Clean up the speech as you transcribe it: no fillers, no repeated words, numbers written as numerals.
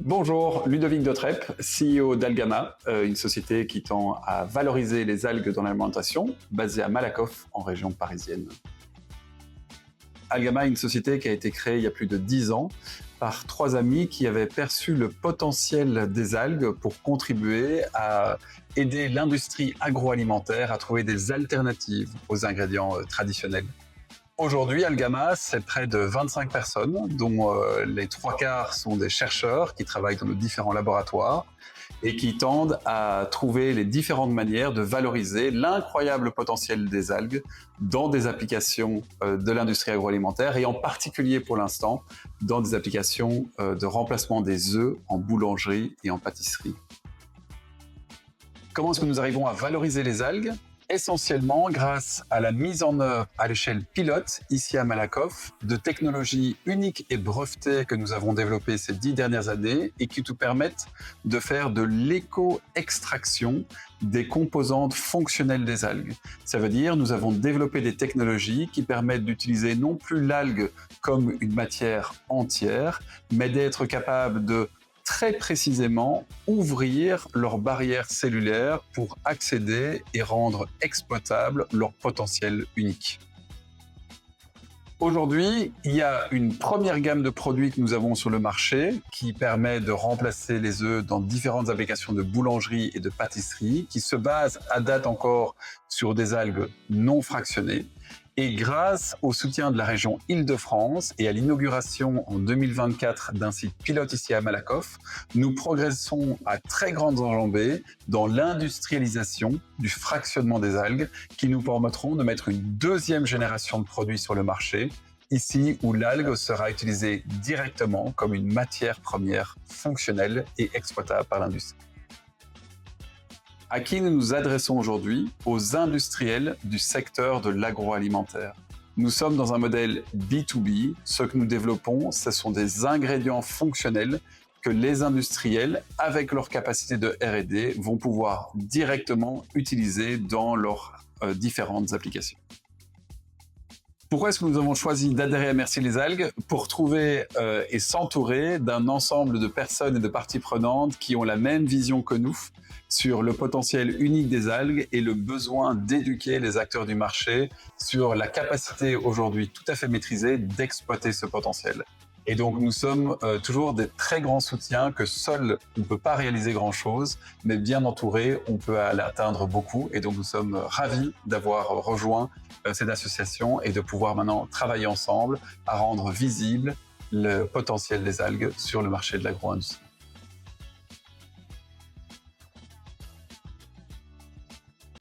Bonjour, Ludovic Dautrep, CEO d'Algama, une société qui tend à valoriser les algues dans l'alimentation, basée à Malakoff, en région parisienne. Algama est une société qui a été créée il y a plus de 10 ans par 3 amis qui avaient perçu le potentiel des algues pour contribuer à aider l'industrie agroalimentaire à trouver des alternatives aux ingrédients traditionnels. Aujourd'hui, Algama, c'est près de 25 personnes, dont les 3/4 sont des chercheurs qui travaillent dans nos différents laboratoires et qui tendent à trouver les différentes manières de valoriser l'incroyable potentiel des algues dans des applications de l'industrie agroalimentaire et en particulier pour l'instant dans des applications de remplacement des œufs en boulangerie et en pâtisserie. Comment est-ce que nous arrivons à valoriser les algues ? Essentiellement grâce à la mise en œuvre à l'échelle pilote, ici à Malakoff, de technologies uniques et brevetées que nous avons développées ces 10 dernières années et qui nous permettent de faire de l'éco-extraction des composantes fonctionnelles des algues. Ça veut dire nous avons développé des technologies qui permettent d'utiliser non plus l'algue comme une matière entière, mais d'être capable de très précisément ouvrir leurs barrières cellulaires pour accéder et rendre exploitable leur potentiel unique. Aujourd'hui, il y a une première gamme de produits que nous avons sur le marché qui permet de remplacer les œufs dans différentes applications de boulangerie et de pâtisserie, qui se base à date encore sur des algues non fractionnées. Et grâce au soutien de la région Île-de-France et à l'inauguration en 2024 d'un site pilote ici à Malakoff, nous progressons à très grandes enjambées dans l'industrialisation du fractionnement des algues qui nous permettront de mettre une deuxième génération de produits sur le marché, ici où l'algue sera utilisée directement comme une matière première fonctionnelle et exploitable par l'industrie. À qui nous nous adressons aujourd'hui ? Aux industriels du secteur de l'agroalimentaire. Nous sommes dans un modèle B2B. Ce que nous développons, ce sont des ingrédients fonctionnels que les industriels, avec leur capacité de R&D, vont pouvoir directement utiliser dans leurs différentes applications. Pourquoi est-ce que nous avons choisi d'adhérer à Merci les algues ? Pour trouver et s'entourer d'un ensemble de personnes et de parties prenantes qui ont la même vision que nous sur le potentiel unique des algues et le besoin d'éduquer les acteurs du marché sur la capacité aujourd'hui tout à fait maîtrisée d'exploiter ce potentiel. Et donc nous sommes toujours des très grands soutiens que seul on ne peut pas réaliser grand-chose, mais bien entouré, on peut aller atteindre beaucoup. Et donc nous sommes ravis d'avoir rejoint cette association et de pouvoir maintenant travailler ensemble à rendre visible le potentiel des algues sur le marché de l'agro-industrie.